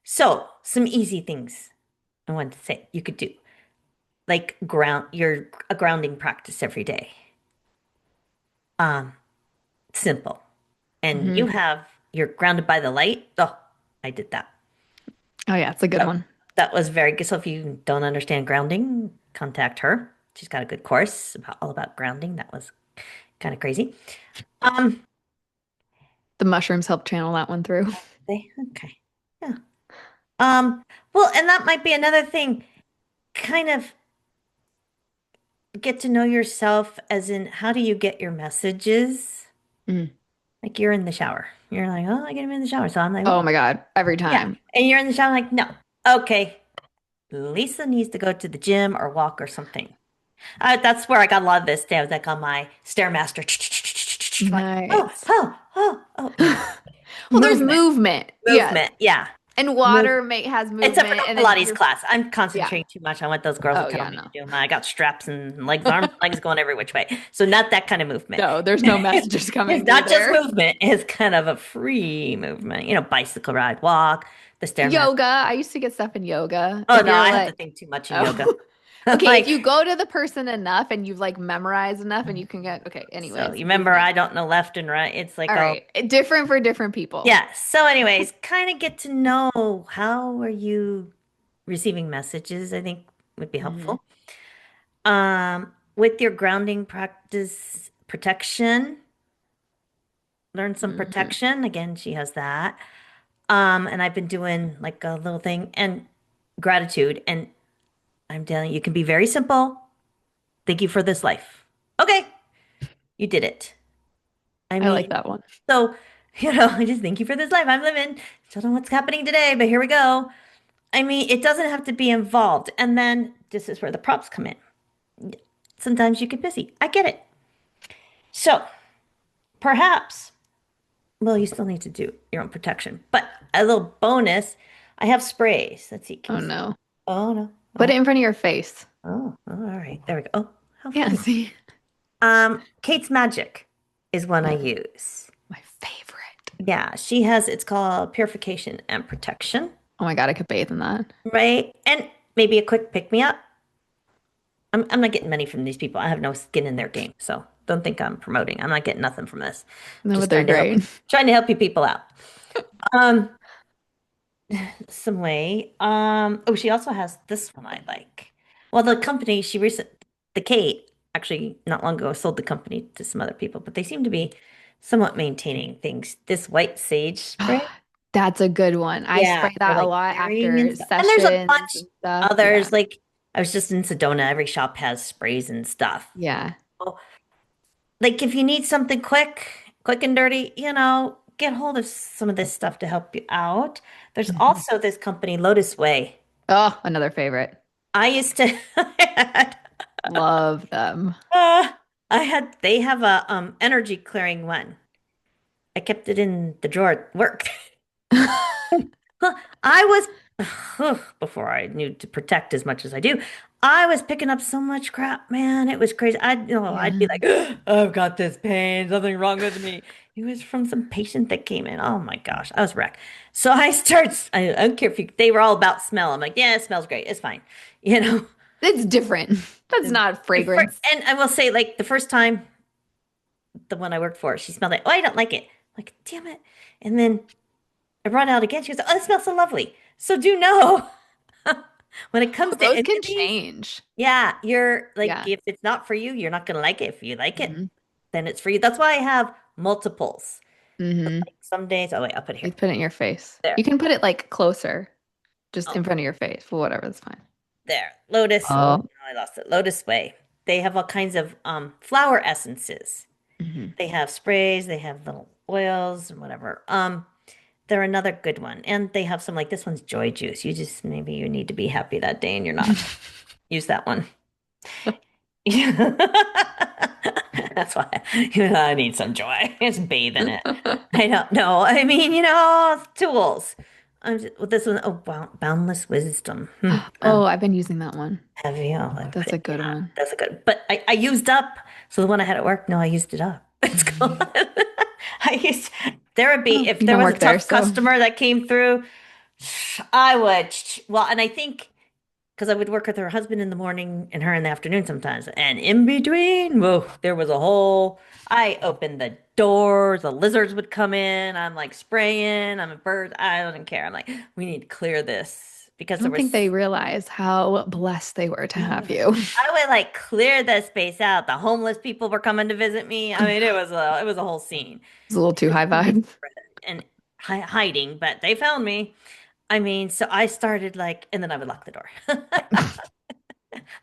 So some easy things I want to say you could do, like a grounding practice every day. Um, Simple. And Hmm. you're grounded by the light. Oh, I did that. Oh yeah, it's a good So one. that was very good. So if you don't understand grounding, contact her. She's got a good course all about grounding. That was kind of crazy. Um, The mushrooms help channel that one through. okay. Yeah. Well, and that might be another thing. Kind of get to know yourself as in how do you get your messages? Mm. Like you're in the shower. You're like, oh, I get him in the shower. So I'm like, Oh well, my God, every yeah. time. And you're in the shower, like, no. Okay, Lisa needs to go to the gym or walk or something. That's where I got a lot of this. I was like on my Stairmaster. Like, oh, Nice. oh, oh, oh, you know, Well, there's movement, movement. Yes. movement. Yeah. And Move. water has Except for movement. the And then Pilates you're, class. I'm yeah. concentrating too much on what those girls are Oh, telling yeah, me to no. do. I got straps and legs, arms, legs going every which way. So not that kind of movement. No, there's no messages coming It's through not just there. movement, it's kind of a free movement. Bicycle ride, walk, the Stairmaster. Yoga. I used to get stuff in yoga. Oh If no, you're I have to like, think too much in yoga. oh, okay, if Like, you go to the person enough and you've like memorized enough and you can get, okay, so anyways, you remember movement. I don't know left and right. It's like, All oh right. Different for different people. yeah. So anyways, kind of get to know how are you receiving messages, I think would be Hmm. helpful. With your grounding practice protection, learn some Hmm. protection. Again, she has that. And I've been doing like a little thing and gratitude. And I'm telling you, you can be very simple. Thank you for this life. Okay, you did it. I I like mean, that one. so, I just thank you for this life I'm living. Don't know what's happening today, but here we go. I mean, it doesn't have to be involved. And then this is where the props come in. Sometimes you get busy. I get it. So perhaps, well, you still need to do your own protection. But a little bonus, I have sprays. Let's see. Can Oh you see? no. Oh no. Put Oh, it in front of your face. oh, all right. There we go. Oh, how Yeah, funny. see? Kate's Magic is one I Oh, use. my favorite. Yeah, she has, it's called Purification and Protection, Oh my God, I could bathe in that. right? And maybe a quick pick me up. I'm not getting money from these people. I have no skin in their game. So don't think I'm promoting. I'm not getting nothing from this. No, but Just they're great. trying to help you people out. Um, some way. Oh, she also has this one I like. Well, the Kate, actually not long ago sold the company to some other people, but they seem to be somewhat maintaining things. This white sage spray. That's a good one. I Yeah, spray for that a like lot clearing and after stuff. And there's a sessions bunch and stuff. Yeah. others. Like I was just in Sedona, every shop has sprays and stuff. Yeah. So, like if you need something quick and dirty, get hold of some of this stuff to help you out. There's Mhm. also this company, Lotus Way. Oh, another favorite. I used to Love them. uh, they have a energy clearing one. I kept it in the drawer at work. Well, I was before I knew to protect as much as I do. I was picking up so much crap, man. It was crazy. I'd be Yeah. like, I've got this pain, something wrong with me. It was from some patient that came in. Oh my gosh, I was wrecked. So I don't care if they were all about smell. I'm like, yeah, it smells great. It's fine. You know, It's different. That's not fragrance. and I will say, like, the first time the one I worked for, she smelled it. Oh, I don't like it. I'm like, damn it. And then I brought it out again. She goes, oh, it smells so lovely. So do know when it Oh, comes to those any can of these, change. yeah, you're like, Yeah. if it's not for you, you're not going to like it. If you like it, Hmm. then it's for you. That's why I have multiples. Hmm. Like some days, oh, wait, I'll put it You here. put it in your face. There. You can put it like closer, just Oh, in front of your face. Well, whatever, that's fine. there. Lotus. Oh, Oh. no, I lost it. Lotus Way. They have all kinds of flower essences. Hmm. They have sprays, they have little oils and whatever. They're another good one. And they have some like this one's joy juice. Maybe you need to be happy that day and you're not. Use that one. That's why I need some joy. Just bathe in it. I don't know. I mean, tools. With this one, oh, boundless wisdom. Oh, I've been using that one. Heavy. Oh, I put That's a it. good Yeah, one. that's a good. But I used up. So the one I had at work, no, I used it up. It's gone. I used therapy. Oh, If you there don't was a work there, tough so customer that came through, I would. Well, and I think because I would work with her husband in the morning and her in the afternoon sometimes. And in between, whoa, there was a whole, I opened the doors, the lizards would come in. I'm like spraying, I'm a bird. I don't care. I'm like, we need to clear this because I there don't think they was, realize how blessed they were to have yeah. you. I would like clear the space out. The homeless people were coming to visit me. I mean, it was a whole scene. It's a little too high vibe. And hiding, but they found me. I mean, so I started like, and then I would lock the door.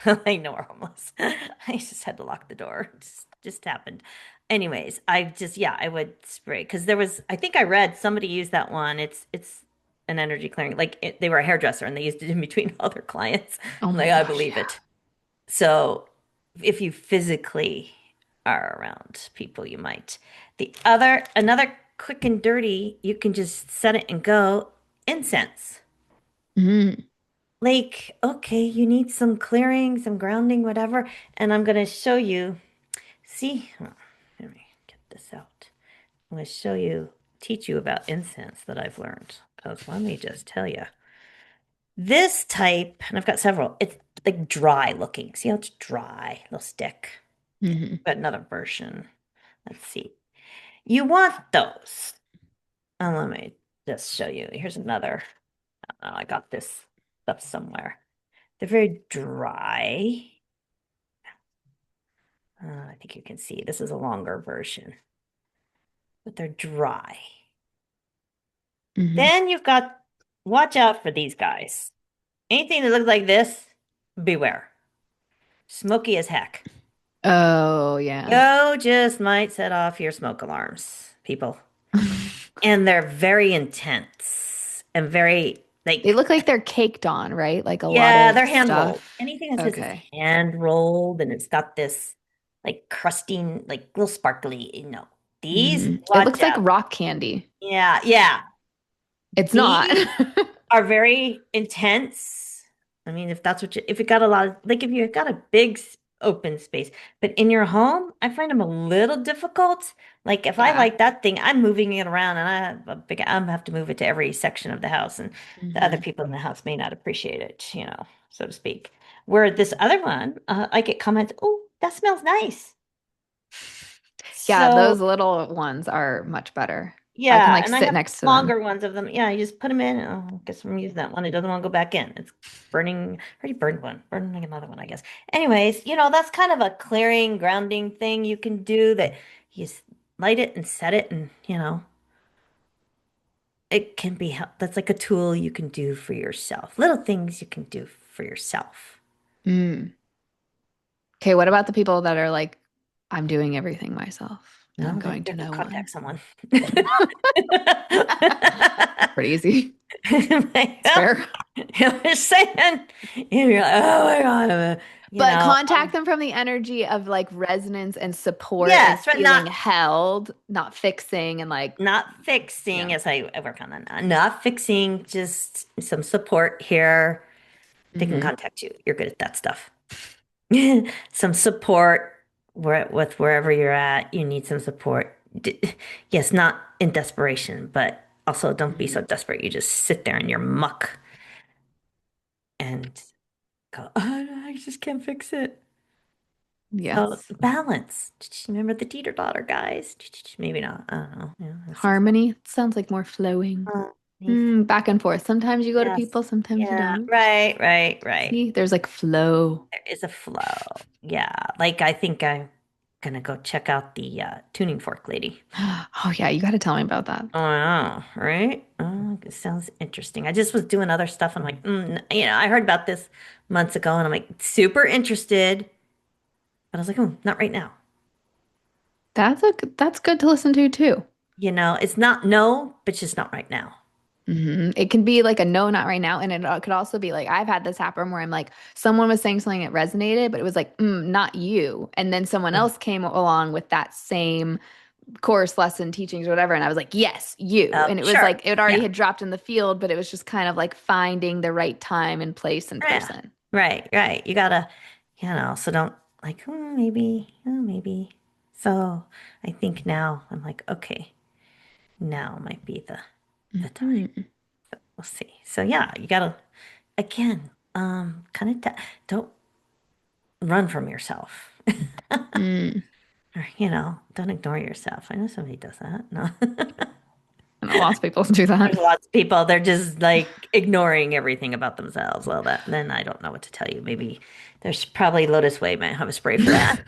Like, no, we're homeless. I just had to lock the door. Just happened. Anyways, I would spray because I think I read somebody used that one. It's an energy clearing. They were a hairdresser and they used it in between all their clients. Oh I'm my like, I gosh, believe yeah. it. So if you physically are around people, you might. Another quick and dirty, you can just set it and go incense. Mm, Like, okay, you need some clearing, some grounding, whatever. And I'm going to show you. See, let me get this out. I'm going to teach you about incense that I've learned. Because let me just tell you. This type, and I've got several, it's like dry looking. See how it's dry? Little stick. hmm Got another version. Let's see. You want those. Let me just show you. Here's another. I got this stuff somewhere. They're very dry. I think you can see this is a longer version, but they're dry. hmm Then watch out for these guys. Anything that looks like this, beware. Smoky as heck. Oh, yeah. You just might set off your smoke alarms, people. And they're very intense and very They like, look like they're caked on, right? Like a lot yeah, of they're hand rolled. stuff. Anything that says it's Okay. hand rolled and it's got this like crusting, like little sparkly. These, It watch looks like out. rock candy. Yeah, yeah. It's not. These are very intense. I mean, if you got a lot of, like if you got a big open space, but in your home, I find them a little difficult. Like if I Yeah. like that thing, I'm moving it around and I have to move it to every section of the house, and the other hmm people in the house may not appreciate it, so to speak. Where this other one, I get comments, oh, that smells nice. Yeah, So those little ones are much better. I can yeah, like and I sit have next to them. longer ones of them. Yeah, you just put them in. Oh, I guess I'm using that one. It doesn't want to go back in. It's burning. I already burned one. Burning another one, I guess. Anyways, that's kind of a clearing, grounding thing you can do that you just light it and set it, and it can be that's like a tool you can do for yourself. Little things you can do for yourself. Mm. Okay, what about the people that are like, I'm doing everything myself and I'm No, they going to have to no one? contact someone. Pretty easy. Like, It's well, fair. I was saying, and you're like, oh my God, you But know, contact them from the energy of like resonance and support and yes, but feeling held, not fixing and like, not fixing yeah. as I work on that. Not fixing, just some support here. They can hmm contact you. You're good at that stuff. Some support with wherever you're at. You need some support. Yes, not in desperation, but also don't be so hmm desperate. You just sit there in your muck and go, oh, I just can't fix it. So Yes. balance. Remember the teeter totter guys? Maybe not. I don't know. Yeah, that's so fun. Harmony sounds like more flowing. Nice. Back and forth. Sometimes you go to Yes. people, sometimes you Yeah. don't. Right. Right. Right. See, there's like flow. There is a flow. Yeah. Like I think I'm gonna go check out the tuning fork lady. Oh yeah, you got to tell me about that. Oh, wow. Right? Oh, it sounds interesting. I just was doing other stuff. I'm like, I heard about this months ago, and I'm like super interested. But I was like, oh, not right now. That's good to listen to too. It's not no, but just not right now. It can be like a no, not right now. And it could also be like, I've had this happen where I'm like, someone was saying something that resonated, but it was like, not you. And then someone Mm. else came along with that same course, lesson, teachings, or whatever. And I was like, yes, you. And it was Sure. like, it already Yeah. had dropped in the field, but it was just kind of like finding the right time and place and Yeah. person. Right, right. You gotta, so don't like, maybe, maybe. So I think now I'm like, okay, now might be the time. Mhm. We'll see. So yeah, you gotta again, kind of don't run from yourself. Mm. Or, don't ignore yourself. I know somebody does that. No. And lots of people do that. There's lots of people, they're just like ignoring everything about themselves. Well, then I don't know what to tell you. Maybe there's probably Lotus Way might have a spray for that.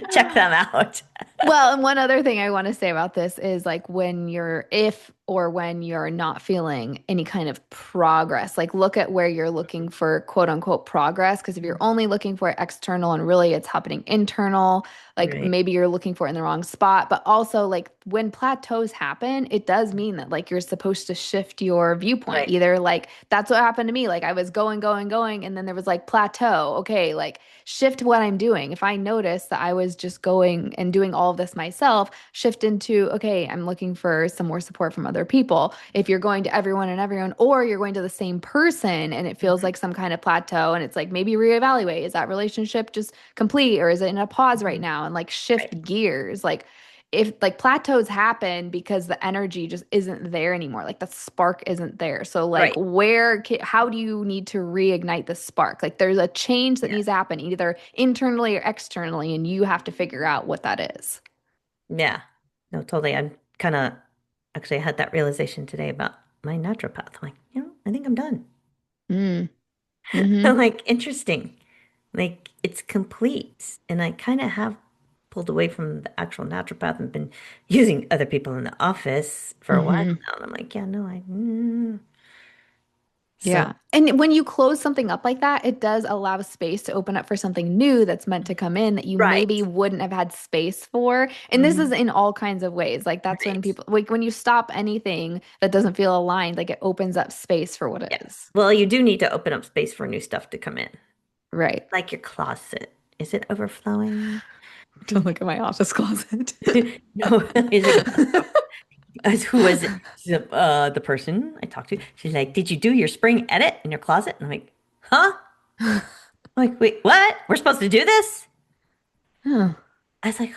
Check them out. Well, and one other thing I want to say about this is like when you're, if or when you're not feeling any kind of progress. Like look at where you're looking for quote unquote progress. Because if you're only looking for external and really it's happening internal, like Right. maybe you're looking for it in the wrong spot. But also, like when plateaus happen, it does mean that like you're supposed to shift your viewpoint. Right. Either like that's what happened to me. Like I was going, going, going, and then there was like plateau. Okay, like shift what I'm doing. If I notice that I was just going and doing all of this myself, shift into, okay, I'm looking for some more support from other people. If you're going to everyone and everyone, or you're going to the same person and it feels Mhm. like some kind of plateau, and it's like maybe reevaluate, is that relationship just complete or is it in a pause right Mhm. now? And like Right. shift gears. Like, if like plateaus happen because the energy just isn't there anymore, like the spark isn't there. So like Right. how do you need to reignite the spark? Like there's a change that needs to Yes. happen either internally or externally, and you have to figure out what that is. Yeah. No, totally. I'm kind of actually I had that realization today about my naturopath. I'm like, I think I'm done. Mm. I'm Mm-hmm. like, interesting. Like it's complete. And I kind of have pulled away from the actual naturopath and been using other people in the office for a while Mm-hmm. now. And I'm like, yeah, no, so Yeah. And when you close something up like that, it does allow space to open up for something new that's meant to come in that you maybe right. wouldn't have had space for. And this is Mhm. in all kinds of ways. Like that's when Right. people, like when you stop anything that doesn't feel aligned, like it opens up space for what it Yeah. is. Well, you do need to open up space for new stuff to come in. Right. Like your closet. Is it overflowing? Don't look at my office closet. No, is it who was it? The person I talked to. She's like, "Did you do your spring edit in your closet?" And I'm like, "Huh?" I'm like, "Wait, what? We're supposed to do this?" Huh. I was like,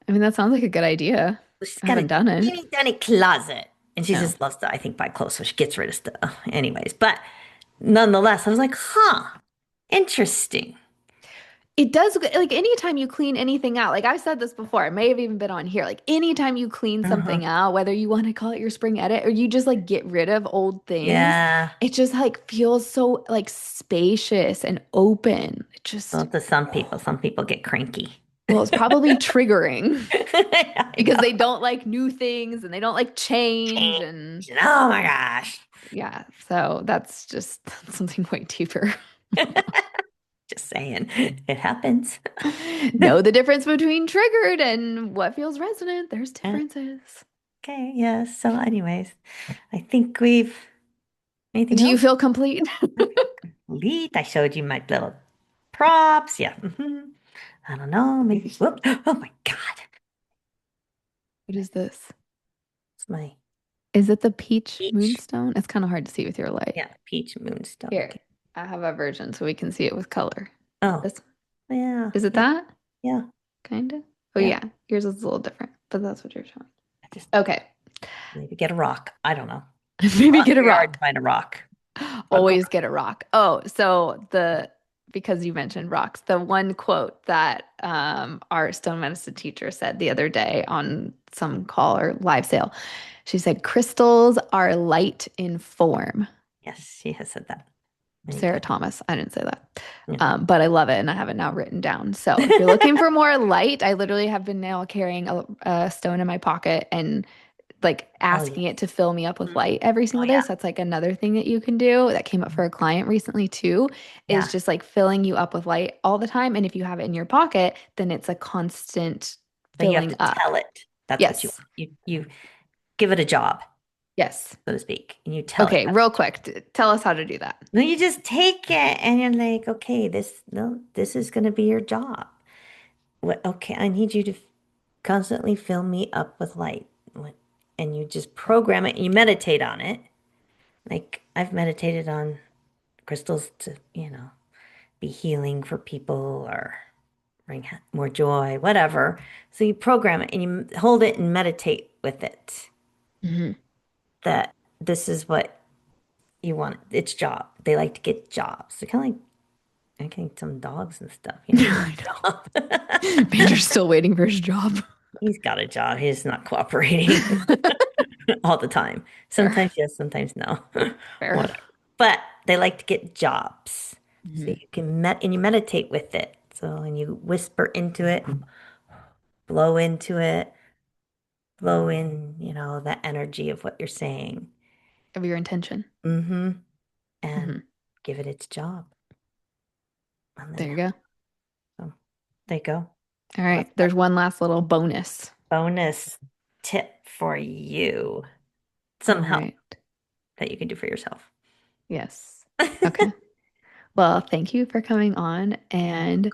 I mean, that sounds like a good idea. well, she's I got a haven't done it. teeny tiny closet, and she Oh. just loves to, I think, buy clothes, so she gets rid of stuff. Anyways, but nonetheless, I was like, "Huh, interesting." It does, like anytime you clean anything out, like I've said this before, it may have even been on here. Like anytime you clean Uh-huh. something out, whether you want to call it your spring edit or you just like get rid of old things, Yeah. it just like feels so like spacious and open. It just, Well, to some people get cranky. well, it's probably triggering I because know. they don't like new things and they don't like change. And Oh my gosh. yeah, so that's just something way deeper. Just saying, it happens. Know the difference between triggered and what feels resonant. There's differences. Okay, yeah. So, anyways, I think we've anything Do you else? feel complete? I feel complete. I showed you my little props. Yeah. I don't know. Maybe. Whoop. Oh my God. What is this? It's my Is it the peach peach. moonstone? It's kind of hard to see with your light. Yeah, peach moonstone. Here, Okay. I have a version so we can see it with color. Oh, This, yeah. is it Yeah. that? Yeah. Kind of. Oh Yeah. yeah, yours is a little different, but that's what you're showing. I just Okay, maybe get a rock. I don't know. maybe Walk get a your yard and rock. find a rock. I'll go. Always get a rock. Oh, so the because you mentioned rocks, the one quote that our stone medicine teacher said the other day on some call or live sale, she said, "Crystals are light in form." Yes, she has said that many Sarah times. Thomas. I didn't say that. Yeah. But I love it and I have it now written down. So if you're looking for more light, I literally have been now carrying a stone in my pocket and like Oh asking yes. it to fill me up with Mhm. light every Oh single day. yeah. So that's like another thing that you can do that came up for Mhm. a client recently too, is Yeah. just like filling you up with light all the time. And if you have it in your pocket, then it's a constant But you have filling to up. tell it. That's what you Yes. want. You give it a job, Yes. so to speak, and you tell it Okay, that's real what you quick, tell us how to do that. no, you just take it and you're like, okay, this no, this is gonna be your job. What okay, I need you to constantly fill me up with light. What and you just program it and you meditate on it. Like I've meditated on crystals to, be healing for people or bring more joy, whatever. So you program it and you hold it and meditate with it Mhm. that this is what you want. It's job. They like to get jobs. They're kind of like, I think some dogs and stuff, get I a know. job. Major's still waiting for his job. He's got a job. He's not cooperating all the time. Fair. Sometimes yes, sometimes no. Fair. Whatever. But they like to get jobs. So Mhm. you can and you meditate with it. So and you whisper into it, blow into it. flow in, the energy of what you're saying. Of your intention. Mm-hmm. And Hmm. give it its job. And There then, you go. so there you go. All What's right. that There's one last little bonus. bonus tip for you? All Some help right. that you can do for yourself. Yes. Okay. Well, thank you for coming on and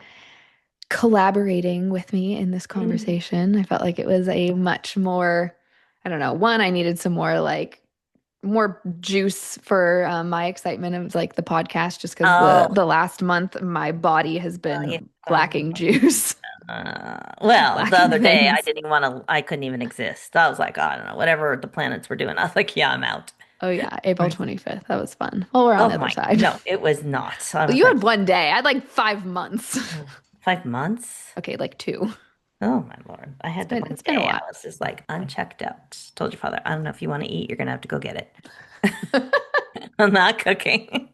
collaborating with me in this Mm. conversation. I felt like it was a much more, I don't know, one, I needed some more more juice for my excitement of like the podcast just because the Oh, the last month my body has yeah. been lacking juice, Well, the lacking other day things. I couldn't even exist. I was like, I don't know, whatever the planets were doing. I was like, yeah, I'm out. Oh yeah, April 25th. That was fun. Well, we're on Oh the other my, side. no, it was not. So I Well, was you like, had one day. I had like 5 months. oh, 5 months? Okay, like two. Oh my Lord. I It's had to been one it's been a day. I while. was just like unchecked out. Told your father, I don't know if you want to eat, you're gonna have to go get it. I'm not cooking.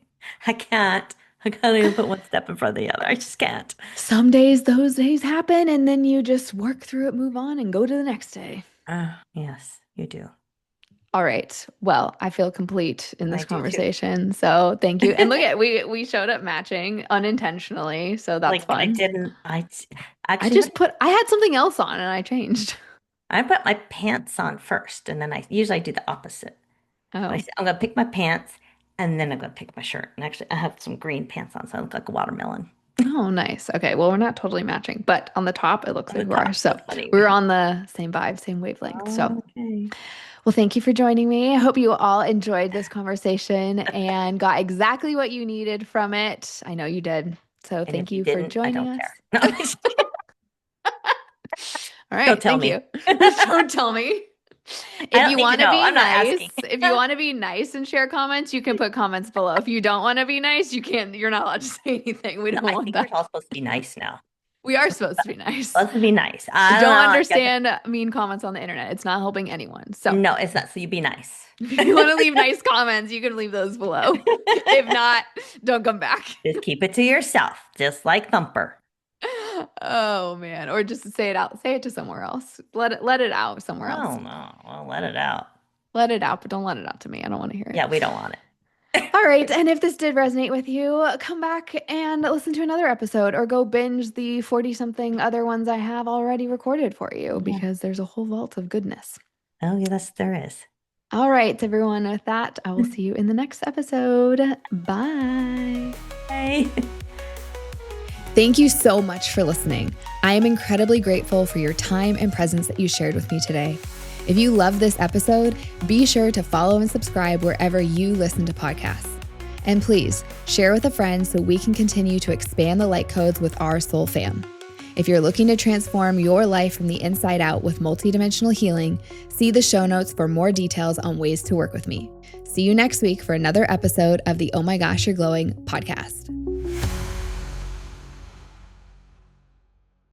I can't. I can't even put one step in front of the other. I just can't. Some days those days happen and then you just work through it, move on, and go to the next day. Yes, you do. All right. Well, I feel complete in I this do too. conversation. So thank you. And look at we showed up matching unintentionally. So that's Like I fun. didn't. Actually what I had something else on and I changed. I put my pants on first, and then I usually I do the opposite. But I Oh. said I'm gonna pick my pants, and then I'm gonna pick my shirt. And actually, I have some green pants on, so I look like a watermelon Oh, nice. Okay. Well, we're not totally matching, but on the top it looks on the like we are. top. So That's funny. we were on the same vibe, same wavelength. So Okay. well, thank you for joining me. I hope you all enjoyed this conversation and got exactly what you needed from it. I know you did. So And thank if you you for didn't, I joining don't us. care. No, I'm just kidding. All Don't right, tell thank me. you. Don't tell me. I If don't you need to want to know. be I'm not asking. nice, if you want to be nice and share comments, you can put comments below. If you don't want to be nice, you can't, you're not allowed to say anything. We No, don't I want think we're that. all supposed to be nice now. We are supposed to be nice. Supposed to be nice. I don't Don't know. understand mean comments on the internet. It's not helping anyone. So No, it's not. So you be nice. if you want to leave nice comments, you can leave those below. If not, don't come back. Just keep it to yourself, just like Thumper. Oh man. Or just say it out. Say it to somewhere else. Let it out somewhere else. Oh no. Well, let it out. Let it out, but don't let it out to me. I don't want to hear it. Yeah, we don't want it. All right. And if this did resonate with you, come back and listen to another episode or go binge the 40 something other ones I have already recorded for you Yeah. because there's a whole vault of goodness. Oh, yes, there is. All right, everyone. With that, I will see you in the next episode. Bye. Hey. Thank you so much for listening. I am incredibly grateful for your time and presence that you shared with me today. If you love this episode, be sure to follow and subscribe wherever you listen to podcasts. And please share with a friend so we can continue to expand the light codes with our soul fam. If you're looking to transform your life from the inside out with multidimensional healing, see the show notes for more details on ways to work with me. See you next week for another episode of the Oh My Gosh, You're Glowing podcast.